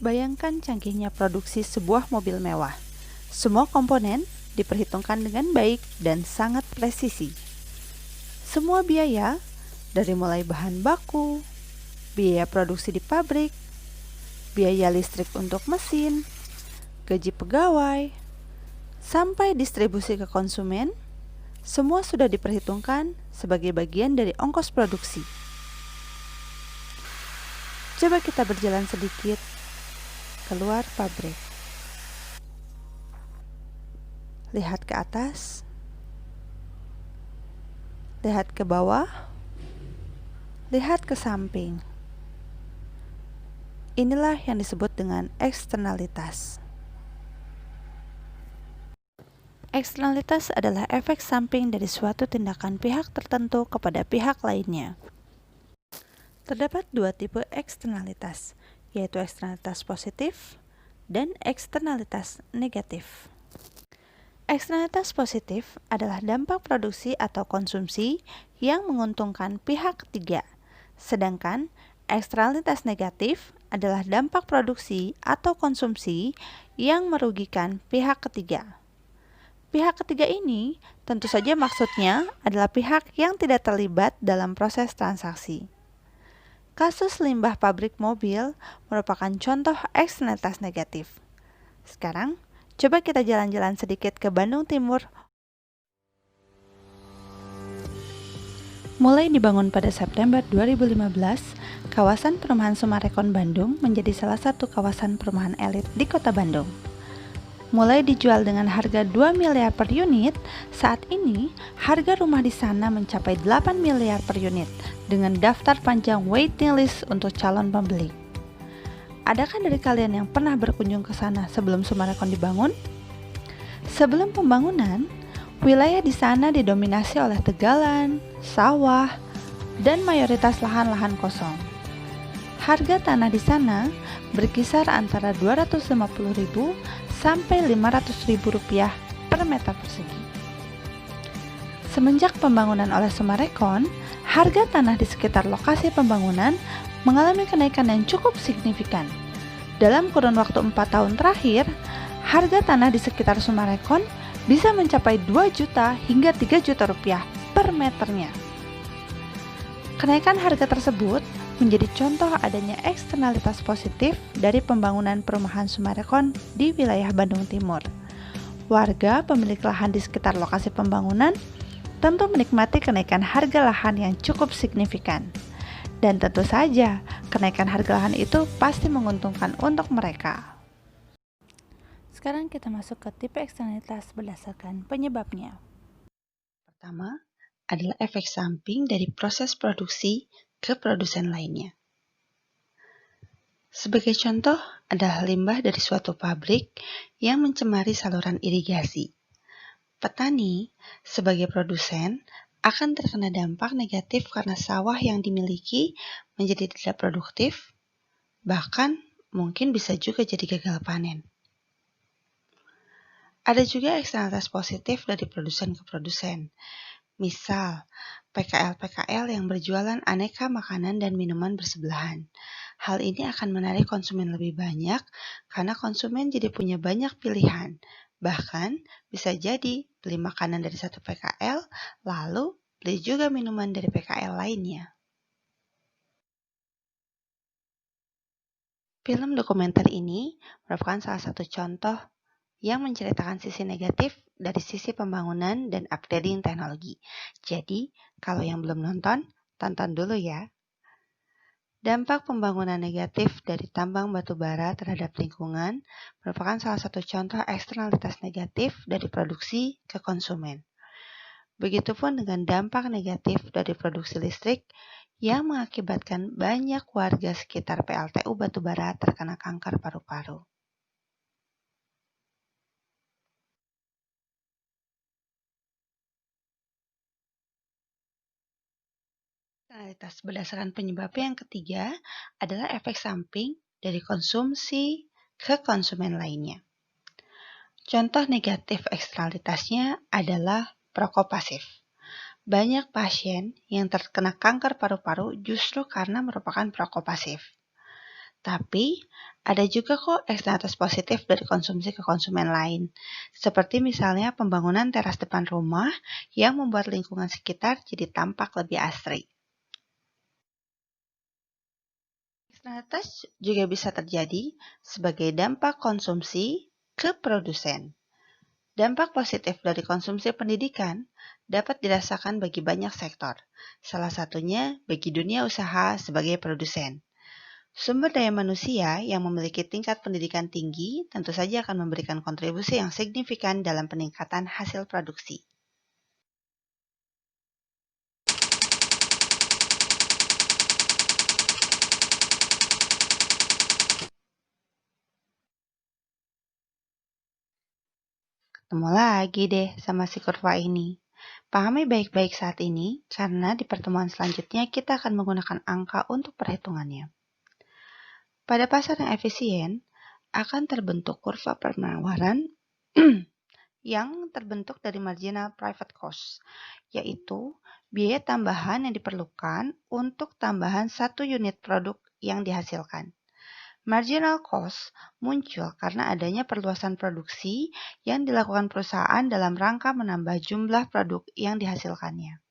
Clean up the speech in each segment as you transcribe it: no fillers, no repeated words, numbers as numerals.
Bayangkan canggihnya produksi sebuah mobil mewah. Semua komponen diperhitungkan dengan baik dan sangat presisi. Semua biaya, dari mulai bahan baku, biaya produksi di pabrik, biaya listrik untuk mesin, gaji pegawai, sampai distribusi ke konsumen, semua sudah diperhitungkan sebagai bagian dari ongkos produksi. Coba kita berjalan sedikit keluar pabrik. Lihat ke atas, lihat ke bawah, lihat ke samping. Inilah yang disebut dengan eksternalitas. Eksternalitas adalah efek samping dari suatu tindakan pihak tertentu kepada pihak lainnya. Terdapat dua tipe eksternalitas, yaitu eksternalitas positif dan eksternalitas negatif. Eksternalitas positif adalah dampak produksi atau konsumsi yang menguntungkan pihak ketiga, sedangkan eksternalitas negatif adalah dampak produksi atau konsumsi yang merugikan pihak ketiga. Pihak ketiga ini tentu saja maksudnya adalah pihak yang tidak terlibat dalam proses transaksi. Kasus limbah pabrik mobil merupakan contoh eksternalitas negatif. Sekarang, coba kita jalan-jalan sedikit ke Bandung Timur. Mulai dibangun pada September 2015, kawasan perumahan Summarecon Bandung menjadi salah satu kawasan perumahan elit di Kota Bandung. Mulai dijual dengan harga 2 miliar per unit, saat ini harga rumah di sana mencapai 8 miliar per unit dengan daftar panjang waiting list untuk calon pembeli. Adakah dari kalian yang pernah berkunjung ke sana sebelum Summarecon dibangun? Sebelum pembangunan, wilayah di sana didominasi oleh tegalan, sawah, dan mayoritas lahan-lahan kosong. Harga tanah di sana berkisar antara Rp250.000 sampai Rp500.000 per meter persegi. Semenjak pembangunan oleh Summarecon, harga tanah di sekitar lokasi pembangunan mengalami kenaikan yang cukup signifikan. Dalam kurun waktu 4 tahun terakhir, harga tanah di sekitar Summarecon bisa mencapai 2 juta hingga 3 juta rupiah per meternya. Kenaikan harga tersebut menjadi contoh adanya eksternalitas positif dari pembangunan perumahan Summarecon di wilayah Bandung Timur. Warga pemilik lahan di sekitar lokasi pembangunan tentu menikmati kenaikan harga lahan yang cukup signifikan. Dan tentu saja, kenaikan harga lahan itu pasti menguntungkan untuk mereka. Sekarang kita masuk ke tipe eksternalitas berdasarkan penyebabnya. Pertama adalah efek samping dari proses produksi ke produsen lainnya. Sebagai contoh adalah limbah dari suatu pabrik yang mencemari saluran irigasi. Petani sebagai produsen akan terkena dampak negatif karena sawah yang dimiliki menjadi tidak produktif, bahkan mungkin bisa juga jadi gagal panen. Ada juga eksternalitas positif dari produsen ke produsen. Misal, PKL-PKL yang berjualan aneka makanan dan minuman bersebelahan. Hal ini akan menarik konsumen lebih banyak karena konsumen jadi punya banyak pilihan. Bahkan bisa jadi beli makanan dari satu PKL, lalu beli juga minuman dari PKL lainnya. Film dokumenter ini merupakan salah satu contoh yang menceritakan sisi negatif dari sisi pembangunan dan upgrading teknologi. Jadi, kalau yang belum nonton, tonton dulu ya. Dampak pembangunan negatif dari tambang batu bara terhadap lingkungan merupakan salah satu contoh eksternalitas negatif dari produksi ke konsumen. Begitupun dengan dampak negatif dari produksi listrik yang mengakibatkan banyak warga sekitar PLTU batubara terkena kanker paru-paru. Eksternalitas berdasarkan penyebab yang ketiga adalah efek samping dari konsumsi ke konsumen lainnya. Contoh negatif eksternalitasnya adalah perokok pasif. Banyak pasien yang terkena kanker paru-paru justru karena merupakan perokok pasif. Tapi, ada juga kok eksternalitas positif dari konsumsi ke konsumen lain. Seperti misalnya pembangunan teras depan rumah yang membuat lingkungan sekitar jadi tampak lebih asri. Eksternalitas juga bisa terjadi sebagai dampak konsumsi ke produsen. Dampak positif dari konsumsi pendidikan dapat dirasakan bagi banyak sektor, salah satunya bagi dunia usaha sebagai produsen. Sumber daya manusia yang memiliki tingkat pendidikan tinggi tentu saja akan memberikan kontribusi yang signifikan dalam peningkatan hasil produksi. Ketemu lagi deh sama si kurva ini. Pahami baik-baik saat ini karena di pertemuan selanjutnya kita akan menggunakan angka untuk perhitungannya. Pada pasar yang efisien, akan terbentuk kurva penawaran yang terbentuk dari marginal private cost, yaitu biaya tambahan yang diperlukan untuk tambahan satu unit produk yang dihasilkan. Marginal cost muncul karena adanya perluasan produksi yang dilakukan perusahaan dalam rangka menambah jumlah produk yang dihasilkannya.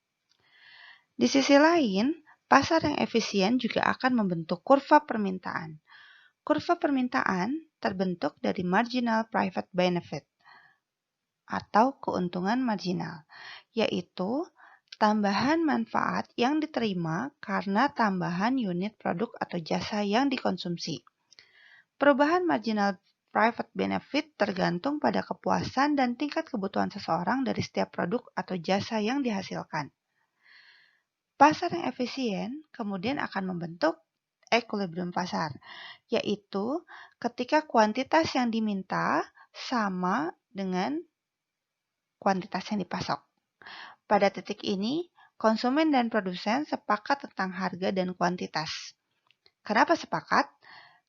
Di sisi lain, pasar yang efisien juga akan membentuk kurva permintaan. Kurva permintaan terbentuk dari marginal private benefit atau keuntungan marginal, yaitu tambahan manfaat yang diterima karena tambahan unit produk atau jasa yang dikonsumsi. Perubahan marginal private benefit tergantung pada kepuasan dan tingkat kebutuhan seseorang dari setiap produk atau jasa yang dihasilkan. Pasar yang efisien kemudian akan membentuk equilibrium pasar, yaitu ketika kuantitas yang diminta sama dengan kuantitas yang dipasok. Pada titik ini, konsumen dan produsen sepakat tentang harga dan kuantitas. Kenapa sepakat?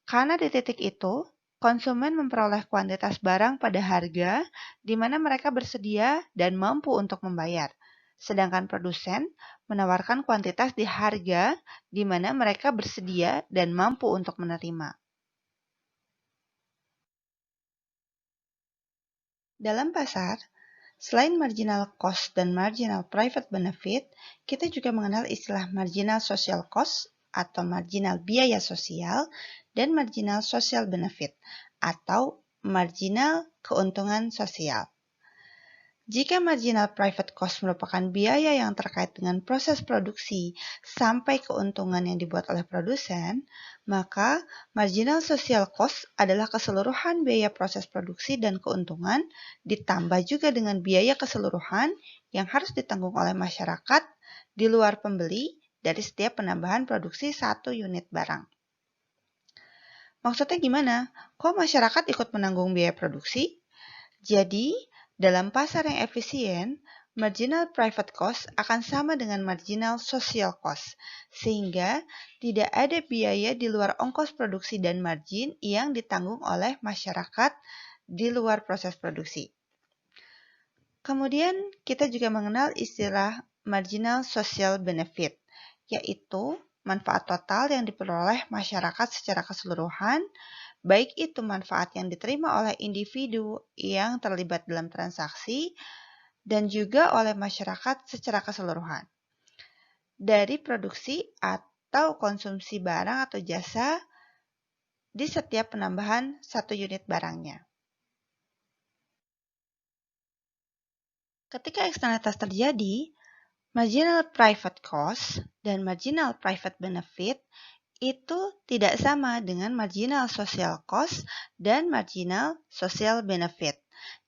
Karena di titik itu, konsumen memperoleh kuantitas barang pada harga di mana mereka bersedia dan mampu untuk membayar. Sedangkan produsen menawarkan kuantitas di harga di mana mereka bersedia dan mampu untuk menerima. Dalam pasar, selain marginal cost dan marginal private benefit, kita juga mengenal istilah marginal social cost atau marginal biaya sosial dan marginal social benefit atau marginal keuntungan sosial. Jika marginal private cost merupakan biaya yang terkait dengan proses produksi sampai keuntungan yang dibuat oleh produsen, maka marginal social cost adalah keseluruhan biaya proses produksi dan keuntungan ditambah juga dengan biaya keseluruhan yang harus ditanggung oleh masyarakat di luar pembeli dari setiap penambahan produksi satu unit barang. Maksudnya gimana? Kok masyarakat ikut menanggung biaya produksi? Jadi, dalam pasar yang efisien, marginal private cost akan sama dengan marginal social cost, sehingga tidak ada biaya di luar ongkos produksi dan margin yang ditanggung oleh masyarakat di luar proses produksi. Kemudian, kita juga mengenal istilah marginal social benefit, yaitu manfaat total yang diperoleh masyarakat secara keseluruhan, baik itu manfaat yang diterima oleh individu yang terlibat dalam transaksi dan juga oleh masyarakat secara keseluruhan dari produksi atau konsumsi barang atau jasa di setiap penambahan satu unit barangnya. Ketika eksternalitas terjadi, marginal private cost dan marginal private benefit itu tidak sama dengan marginal social cost dan marginal social benefit.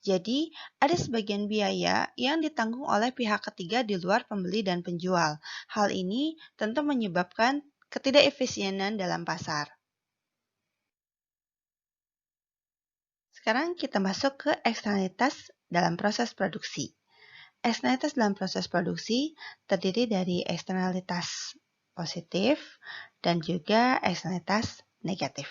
Jadi, ada sebagian biaya yang ditanggung oleh pihak ketiga di luar pembeli dan penjual. Hal ini tentu menyebabkan ketidakefisienan dalam pasar. Sekarang kita masuk ke eksternalitas dalam proses produksi. Eksternalitas dalam proses produksi terdiri dari eksternalitas positif dan juga eksternalitas negatif.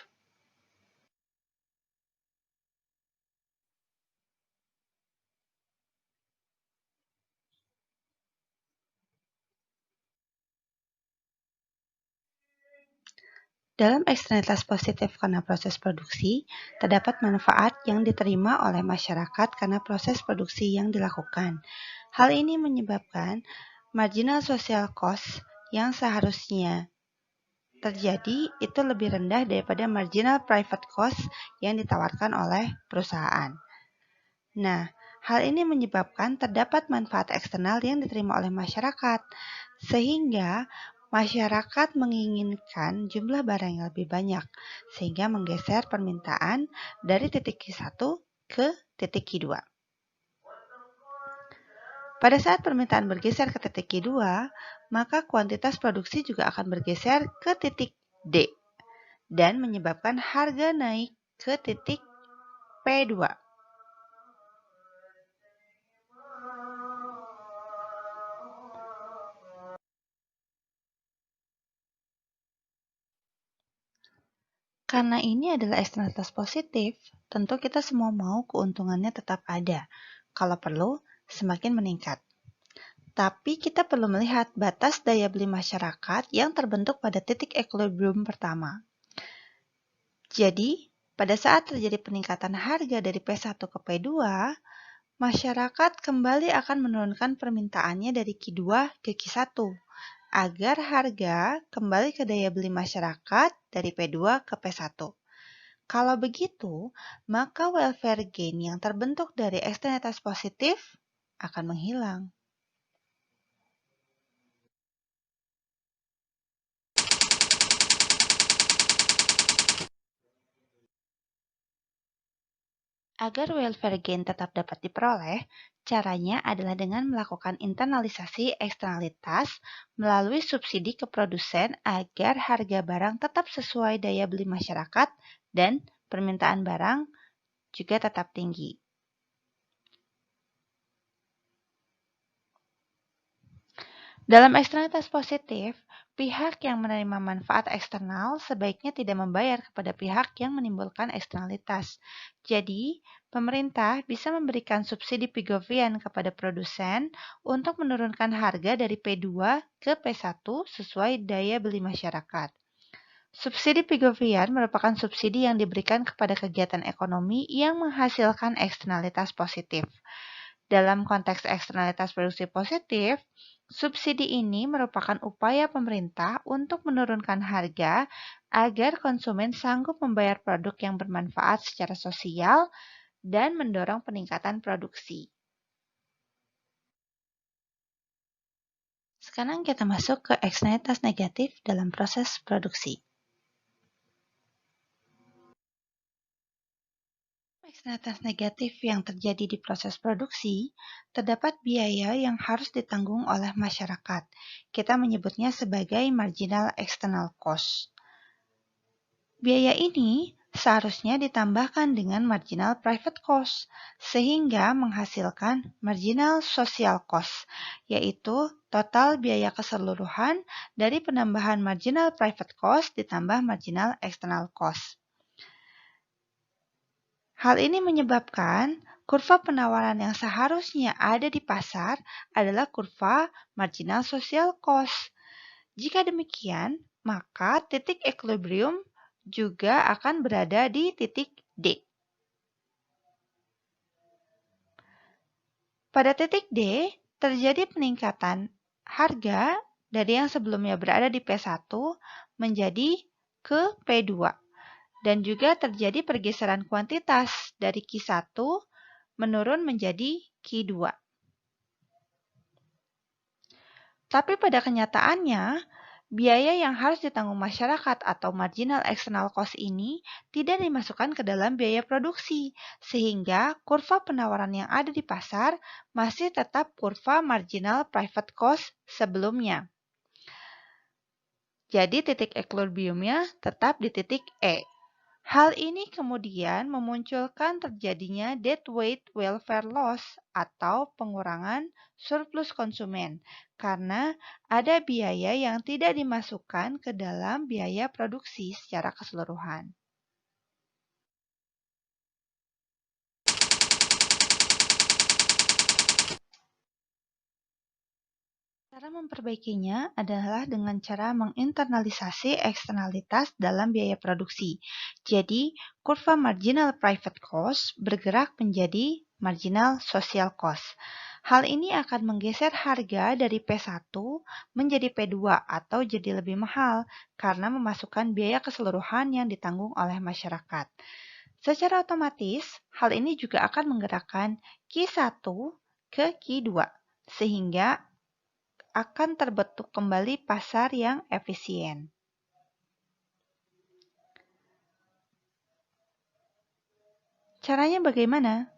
Dalam eksternalitas positif karena proses produksi, terdapat manfaat yang diterima oleh masyarakat karena proses produksi yang dilakukan. Hal ini menyebabkan marginal social cost yang seharusnya terjadi itu lebih rendah daripada marginal private cost yang ditawarkan oleh perusahaan. Nah, hal ini menyebabkan terdapat manfaat eksternal yang diterima oleh masyarakat, sehingga masyarakat menginginkan jumlah barang yang lebih banyak, sehingga menggeser permintaan dari titik Q1 ke titik Q2. Pada saat permintaan bergeser ke titik Q2, maka kuantitas produksi juga akan bergeser ke titik D dan menyebabkan harga naik ke titik P2. Karena ini adalah eksternalitas positif, tentu kita semua mau keuntungannya tetap ada. Kalau perlu, semakin meningkat. Tapi kita perlu melihat batas daya beli masyarakat yang terbentuk pada titik equilibrium pertama. Jadi, pada saat terjadi peningkatan harga dari P1 ke P2, masyarakat kembali akan menurunkan permintaannya dari Q2 ke Q1 agar harga kembali ke daya beli masyarakat dari P2 ke P1. Kalau begitu, maka welfare gain yang terbentuk dari eksternalitas positif akan menghilang. Agar welfare gain tetap dapat diperoleh, caranya adalah dengan melakukan internalisasi eksternalitas melalui subsidi ke produsen agar harga barang tetap sesuai daya beli masyarakat dan permintaan barang juga tetap tinggi. Dalam eksternalitas positif, pihak yang menerima manfaat eksternal sebaiknya tidak membayar kepada pihak yang menimbulkan eksternalitas. Jadi, pemerintah bisa memberikan subsidi Pigovian kepada produsen untuk menurunkan harga dari P2 ke P1 sesuai daya beli masyarakat. Subsidi Pigovian merupakan subsidi yang diberikan kepada kegiatan ekonomi yang menghasilkan eksternalitas positif. Dalam konteks eksternalitas produksi positif, subsidi ini merupakan upaya pemerintah untuk menurunkan harga agar konsumen sanggup membayar produk yang bermanfaat secara sosial dan mendorong peningkatan produksi. Sekarang kita masuk ke eksternalitas negatif dalam proses produksi. Eksternalitas negatif yang terjadi di proses produksi, terdapat biaya yang harus ditanggung oleh masyarakat. Kita menyebutnya sebagai marginal external cost. Biaya ini seharusnya ditambahkan dengan marginal private cost, sehingga menghasilkan marginal social cost, yaitu total biaya keseluruhan dari penambahan marginal private cost ditambah marginal external cost. Hal ini menyebabkan kurva penawaran yang seharusnya ada di pasar adalah kurva marginal social cost. Jika demikian, maka titik equilibrium juga akan berada di titik D. Pada titik D, terjadi peningkatan harga dari yang sebelumnya berada di P1 menjadi ke P2. Dan juga terjadi pergeseran kuantitas dari Q1 menurun menjadi Q2. Tapi pada kenyataannya, biaya yang harus ditanggung masyarakat atau marginal external cost ini tidak dimasukkan ke dalam biaya produksi, sehingga kurva penawaran yang ada di pasar masih tetap kurva marginal private cost sebelumnya. Jadi titik equilibriumnya tetap di titik E. Hal ini kemudian memunculkan terjadinya deadweight welfare loss atau pengurangan surplus konsumen karena ada biaya yang tidak dimasukkan ke dalam biaya produksi secara keseluruhan. Cara memperbaikinya adalah dengan cara menginternalisasi eksternalitas dalam biaya produksi. Jadi, kurva marginal private cost bergerak menjadi marginal social cost. Hal ini akan menggeser harga dari P1 menjadi P2 atau jadi lebih mahal karena memasukkan biaya keseluruhan yang ditanggung oleh masyarakat. Secara otomatis, hal ini juga akan menggerakkan Q1 ke Q2, sehingga akan terbentuk kembali pasar yang efisien. Caranya bagaimana?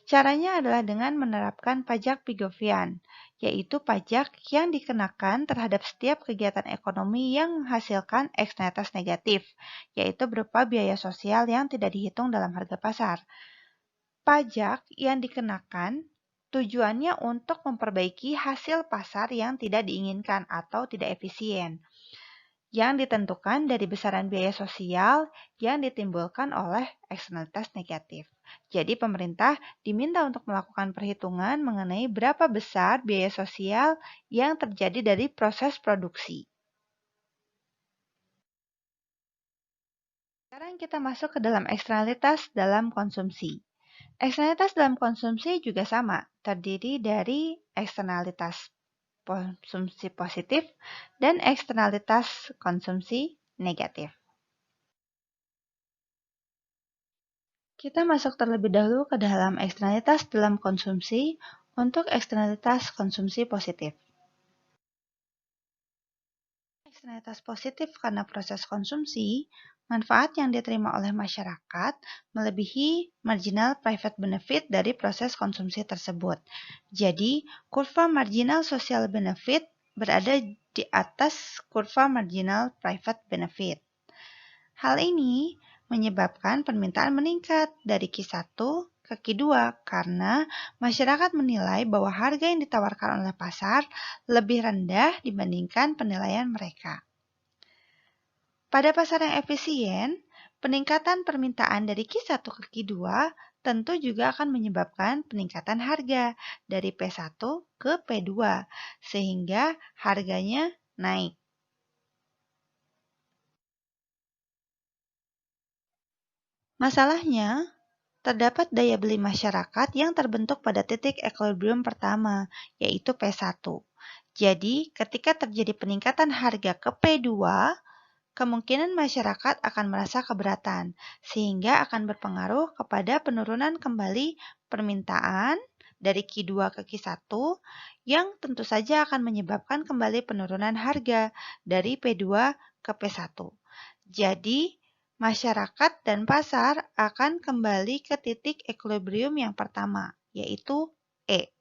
Caranya adalah dengan menerapkan pajak Pigovian, yaitu pajak yang dikenakan terhadap setiap kegiatan ekonomi yang menghasilkan eksternalitas negatif, yaitu berupa biaya sosial yang tidak dihitung dalam harga pasar. Pajak yang dikenakan tujuannya untuk memperbaiki hasil pasar yang tidak diinginkan atau tidak efisien, yang ditentukan dari besaran biaya sosial yang ditimbulkan oleh eksternalitas negatif. Jadi pemerintah diminta untuk melakukan perhitungan mengenai berapa besar biaya sosial yang terjadi dari proses produksi. Sekarang kita masuk ke dalam eksternalitas dalam konsumsi. Eksternalitas dalam konsumsi juga sama, terdiri dari eksternalitas konsumsi positif dan eksternalitas konsumsi negatif. Kita masuk terlebih dahulu ke dalam eksternalitas dalam konsumsi untuk eksternalitas konsumsi positif. Eksternalitas positif karena proses konsumsi, manfaat yang diterima oleh masyarakat melebihi marginal private benefit dari proses konsumsi tersebut. Jadi, kurva marginal social benefit berada di atas kurva marginal private benefit. Hal ini menyebabkan permintaan meningkat dari Q1 ke Q2 karena masyarakat menilai bahwa harga yang ditawarkan oleh pasar lebih rendah dibandingkan penilaian mereka. Pada pasar yang efisien, peningkatan permintaan dari Q1 ke Q2 tentu juga akan menyebabkan peningkatan harga dari P1 ke P2 sehingga harganya naik. Masalahnya, terdapat daya beli masyarakat yang terbentuk pada titik equilibrium pertama, yaitu P1. Jadi, ketika terjadi peningkatan harga ke P2, kemungkinan masyarakat akan merasa keberatan, sehingga akan berpengaruh kepada penurunan kembali permintaan dari Q2 ke Q1, yang tentu saja akan menyebabkan kembali penurunan harga dari P2 ke P1. Jadi, masyarakat dan pasar akan kembali ke titik equilibrium yang pertama, yaitu E.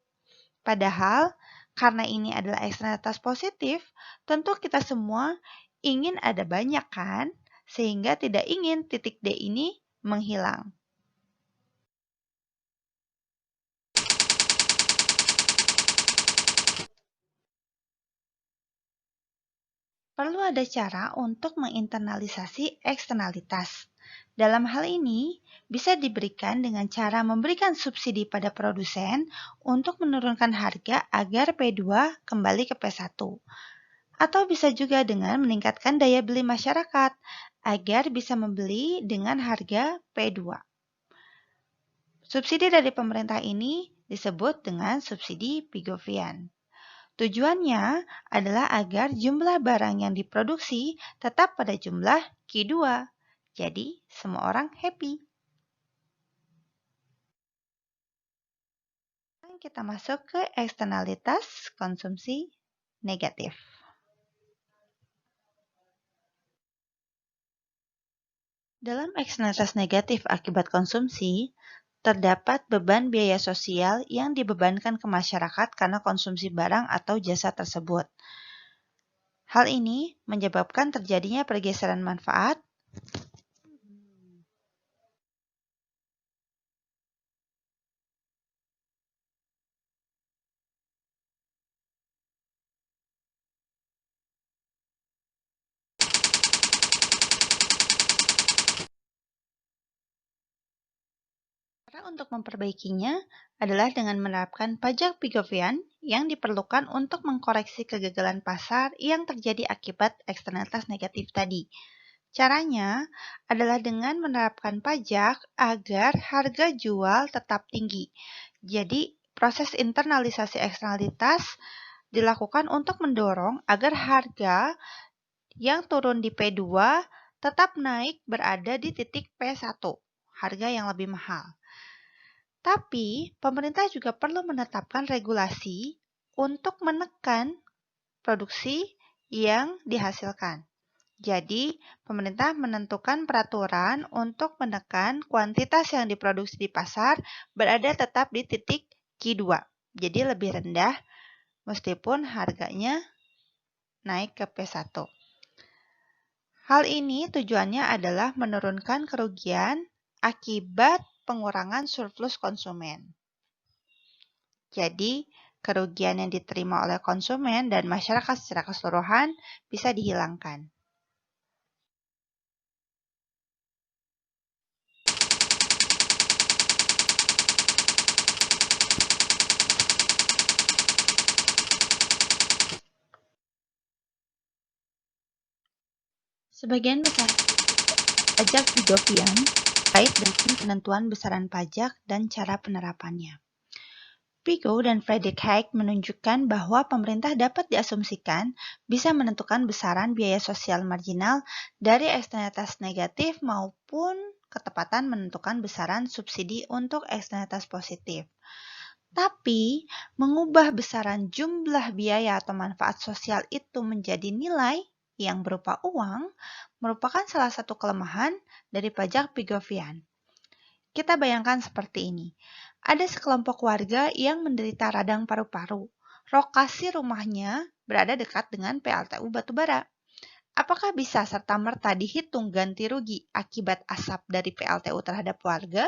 Padahal, karena ini adalah eksternalitas positif, tentu kita semua ingin ada banyak kan? Sehingga tidak ingin titik D ini menghilang. Perlu ada cara untuk menginternalisasi eksternalitas. Dalam hal ini, bisa diberikan dengan cara memberikan subsidi pada produsen untuk menurunkan harga agar P2 kembali ke P1. Atau bisa juga dengan meningkatkan daya beli masyarakat agar bisa membeli dengan harga P2. Subsidi dari pemerintah ini disebut dengan subsidi Pigovian. Tujuannya adalah agar jumlah barang yang diproduksi tetap pada jumlah Q2. Jadi, semua orang happy. Sekarang kita masuk ke eksternalitas konsumsi negatif. Dalam eksternalitas negatif akibat konsumsi, terdapat beban biaya sosial yang dibebankan ke masyarakat karena konsumsi barang atau jasa tersebut. Hal ini menyebabkan terjadinya pergeseran manfaat Cara untuk memperbaikinya adalah dengan menerapkan pajak Pigovian yang diperlukan untuk mengkoreksi kegagalan pasar yang terjadi akibat eksternalitas negatif tadi. Caranya adalah dengan menerapkan pajak agar harga jual tetap tinggi. Jadi, proses internalisasi eksternalitas dilakukan untuk mendorong agar harga yang turun di P2 tetap naik berada di titik P1, harga yang lebih mahal. Tapi, pemerintah juga perlu menetapkan regulasi untuk menekan produksi yang dihasilkan. Jadi, pemerintah menentukan peraturan untuk menekan kuantitas yang diproduksi di pasar berada tetap di titik Q2. Jadi, lebih rendah meskipun harganya naik ke P1. Hal ini tujuannya adalah menurunkan kerugian akibat pengurangan surplus konsumen. Jadi, kerugian yang diterima oleh konsumen dan masyarakat secara keseluruhan bisa dihilangkan. Sebagian besar pajak Pigovian terkait dengan penentuan besaran pajak dan cara penerapannya. Pigo dan Friedrich Hayek menunjukkan bahwa pemerintah dapat diasumsikan bisa menentukan besaran biaya sosial marginal dari eksternalitas negatif maupun ketepatan menentukan besaran subsidi untuk eksternalitas positif. Tapi, mengubah besaran jumlah biaya atau manfaat sosial itu menjadi nilai yang berupa uang merupakan salah satu kelemahan dari pajak Pigovian. Kita bayangkan seperti ini. Ada sekelompok warga yang menderita radang paru-paru. Lokasi rumahnya berada dekat dengan PLTU batubara. Apakah bisa serta-merta dihitung ganti rugi akibat asap dari PLTU terhadap warga?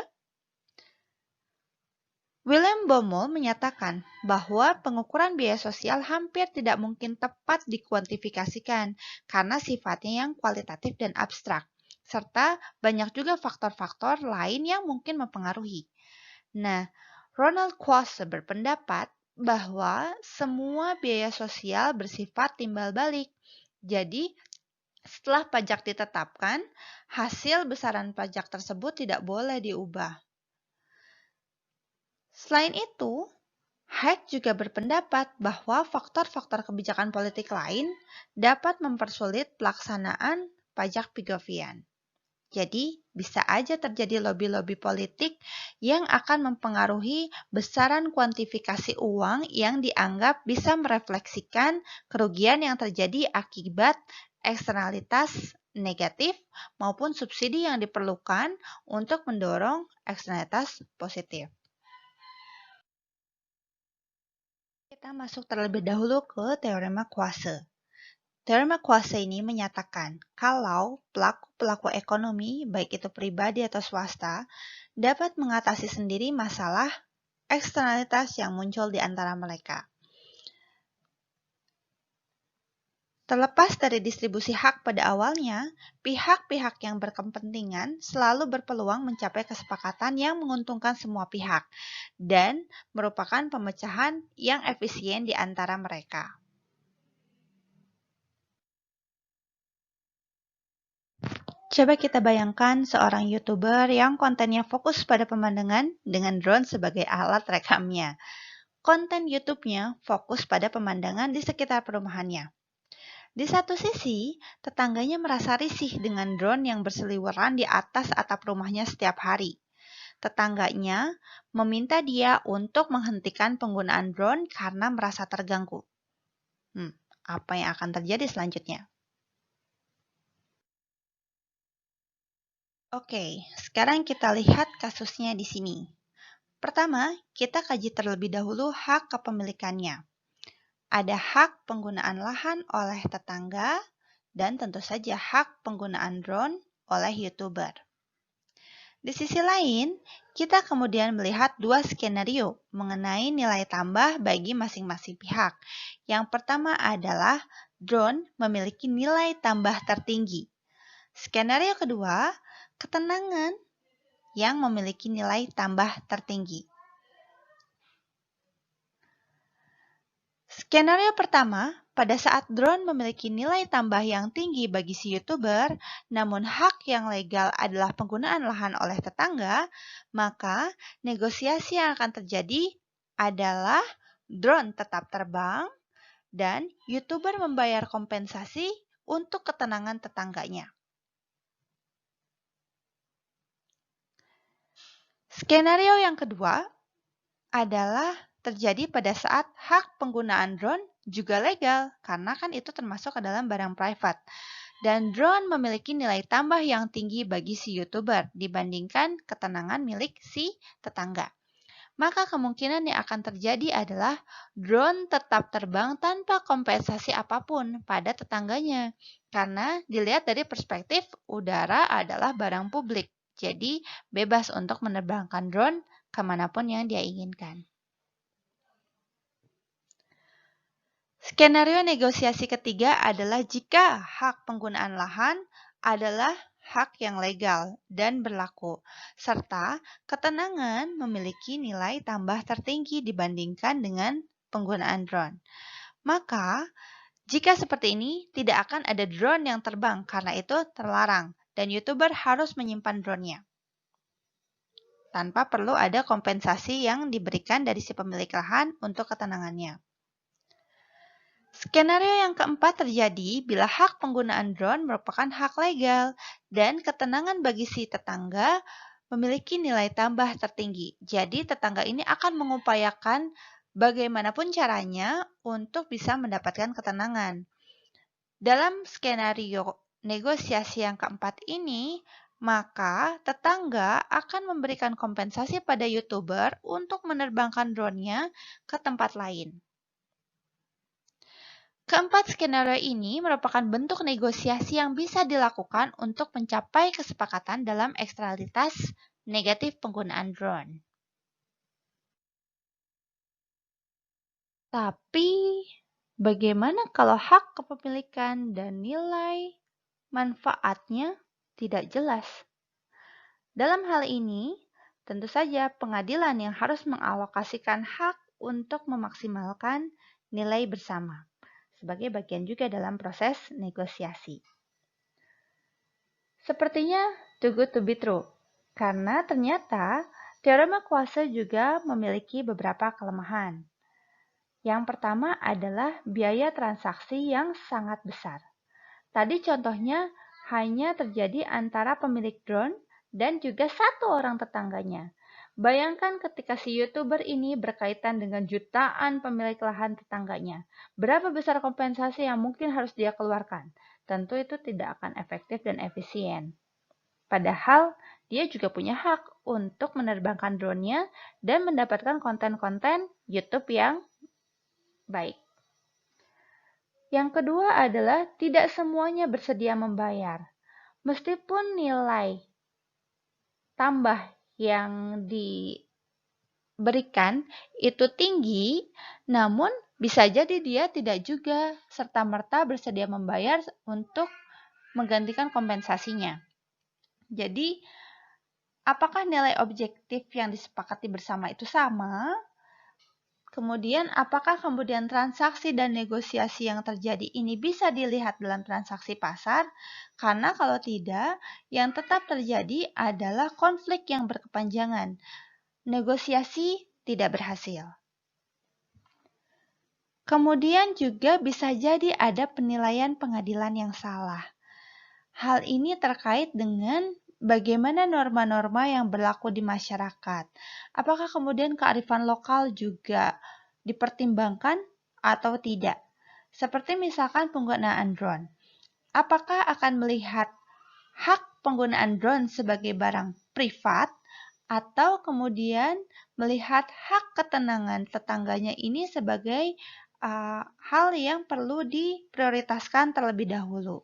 William Baumol menyatakan bahwa pengukuran biaya sosial hampir tidak mungkin tepat dikuantifikasikan karena sifatnya yang kualitatif dan abstrak, serta banyak juga faktor-faktor lain yang mungkin mempengaruhi. Nah, Ronald Coase berpendapat bahwa semua biaya sosial bersifat timbal balik. Jadi, setelah pajak ditetapkan, hasil besaran pajak tersebut tidak boleh diubah. Selain itu, Hayek juga berpendapat bahwa faktor-faktor kebijakan politik lain dapat mempersulit pelaksanaan pajak Pigovian. Jadi, bisa aja terjadi lobby-lobby politik yang akan mempengaruhi besaran kuantifikasi uang yang dianggap bisa merefleksikan kerugian yang terjadi akibat eksternalitas negatif maupun subsidi yang diperlukan untuk mendorong eksternalitas positif. Kita masuk terlebih dahulu ke teorema Coase. Teorema Coase ini menyatakan kalau pelaku-pelaku ekonomi, baik itu pribadi atau swasta, dapat mengatasi sendiri masalah eksternalitas yang muncul di antara mereka. Terlepas dari distribusi hak pada awalnya, pihak-pihak yang berkepentingan selalu berpeluang mencapai kesepakatan yang menguntungkan semua pihak dan merupakan pemecahan yang efisien di antara mereka. Coba kita bayangkan seorang YouTuber yang kontennya fokus pada pemandangan dengan drone sebagai alat rekamnya. Konten YouTube-nya fokus pada pemandangan di sekitar perumahannya. Di satu sisi, tetangganya merasa risih dengan drone yang berseliweran di atas atap rumahnya setiap hari. Tetangganya meminta dia untuk menghentikan penggunaan drone karena merasa terganggu. Apa yang akan terjadi selanjutnya? Oke, sekarang kita lihat kasusnya di sini. Pertama, kita kaji terlebih dahulu hak kepemilikannya. Ada hak penggunaan lahan oleh tetangga dan tentu saja hak penggunaan drone oleh YouTuber. Di sisi lain, kita kemudian melihat dua skenario mengenai nilai tambah bagi masing-masing pihak. Yang pertama adalah drone memiliki nilai tambah tertinggi. Skenario kedua, ketenangan yang memiliki nilai tambah tertinggi. Skenario pertama, pada saat drone memiliki nilai tambah yang tinggi bagi si YouTuber, namun hak yang legal adalah penggunaan lahan oleh tetangga, maka negosiasi yang akan terjadi adalah drone tetap terbang dan YouTuber membayar kompensasi untuk ketenangan tetangganya. Skenario yang kedua adalah terjadi pada saat hak penggunaan drone juga legal, karena kan itu termasuk ke dalam barang private. Dan drone memiliki nilai tambah yang tinggi bagi si YouTuber dibandingkan ketenangan milik si tetangga. Maka kemungkinan yang akan terjadi adalah drone tetap terbang tanpa kompensasi apapun pada tetangganya. Karena dilihat dari perspektif udara adalah barang publik. Jadi bebas untuk menerbangkan drone kemanapun yang dia inginkan. Skenario negosiasi ketiga adalah jika hak penggunaan lahan adalah hak yang legal dan berlaku, serta ketenangan memiliki nilai tambah tertinggi dibandingkan dengan penggunaan drone. Maka, jika seperti ini, tidak akan ada drone yang terbang karena itu terlarang dan YouTuber harus menyimpan drone-nya tanpa perlu ada kompensasi yang diberikan dari si pemilik lahan untuk ketenangannya. Skenario yang keempat terjadi bila hak penggunaan drone merupakan hak legal dan ketenangan bagi si tetangga memiliki nilai tambah tertinggi. Jadi tetangga ini akan mengupayakan bagaimanapun caranya untuk bisa mendapatkan ketenangan. Dalam skenario negosiasi yang keempat ini, maka tetangga akan memberikan kompensasi pada YouTuber untuk menerbangkan drone-nya ke tempat lain. Keempat skenario ini merupakan bentuk negosiasi yang bisa dilakukan untuk mencapai kesepakatan dalam eksternalitas negatif penggunaan drone. Tapi, bagaimana kalau hak kepemilikan dan nilai manfaatnya tidak jelas? Dalam hal ini, tentu saja pengadilan yang harus mengalokasikan hak untuk memaksimalkan nilai bersama sebagai bagian juga dalam proses negosiasi. Sepertinya too good to be true, karena ternyata teorema kuasa juga memiliki beberapa kelemahan. Yang pertama adalah biaya transaksi yang sangat besar. Tadi contohnya hanya terjadi antara pemilik drone dan juga satu orang tetangganya. Bayangkan ketika si YouTuber ini berkaitan dengan jutaan pemilik lahan tetangganya. Berapa besar kompensasi yang mungkin harus dia keluarkan? Tentu itu tidak akan efektif dan efisien. Padahal dia juga punya hak untuk menerbangkan drone-nya dan mendapatkan konten-konten YouTube yang baik. Yang kedua adalah tidak semuanya bersedia membayar. Meskipun nilai tambah yang diberikan itu tinggi, namun bisa jadi dia tidak juga serta-merta bersedia membayar untuk menggantikan kompensasinya. Jadi, apakah nilai objektif yang disepakati bersama itu sama? Kemudian, apakah kemudian transaksi dan negosiasi yang terjadi ini bisa dilihat dalam transaksi pasar? Karena kalau tidak, yang tetap terjadi adalah konflik yang berkepanjangan. Negosiasi tidak berhasil. Kemudian juga bisa jadi ada penilaian pengadilan yang salah. Hal ini terkait dengan bagaimana norma-norma yang berlaku di masyarakat. Apakah kemudian kearifan lokal juga dipertimbangkan atau tidak? Seperti misalkan penggunaan drone. Apakah akan melihat hak penggunaan drone sebagai barang privat atau kemudian melihat hak ketenangan tetangganya ini sebagai hal yang perlu diprioritaskan terlebih dahulu?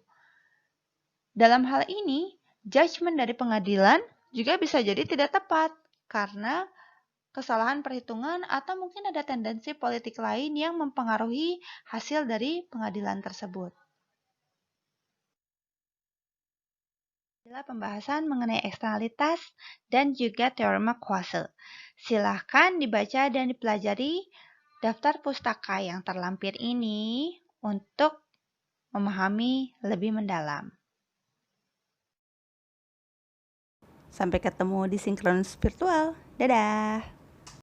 Dalam hal ini, judgement dari pengadilan juga bisa jadi tidak tepat karena kesalahan perhitungan atau mungkin ada tendensi politik lain yang mempengaruhi hasil dari pengadilan tersebut. Inilah pembahasan mengenai eksternalitas dan juga teorema kuase. Silahkan dibaca dan dipelajari daftar pustaka yang terlampir ini untuk memahami lebih mendalam. Sampai ketemu di sinkronus virtual. Dadah!